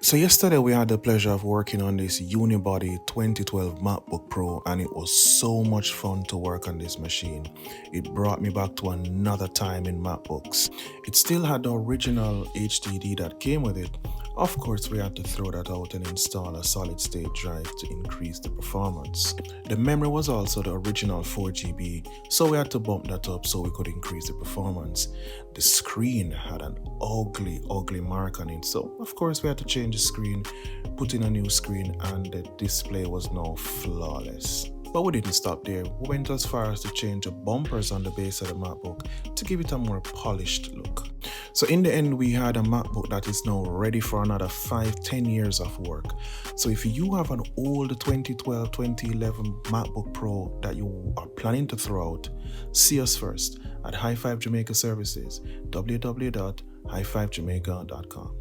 So yesterday we had the pleasure of working on this Unibody 2012 MacBook Pro, and it was so much fun to work on this machine. It brought me back to another time in MacBooks. It still had the original HDD that came with it. Of course, we had to throw that out and install a solid state drive to increase the performance. The memory was also the original 4GB, so we had to bump that up so we could increase the performance. The screen had an ugly mark on it, so of course we had to change the screen, put in a new screen, and the display was now flawless. But we didn't stop there. We went as far as to change the bumpers on the base of the MacBook to give it a more polished look. So in the end, we had a MacBook that is now ready for another 5-10 years of work. So if you have an old 2012, 2011 MacBook Pro that you are planning to throw out, see us first at Hi5 Jamaica Services, www.hi5jamaica.com.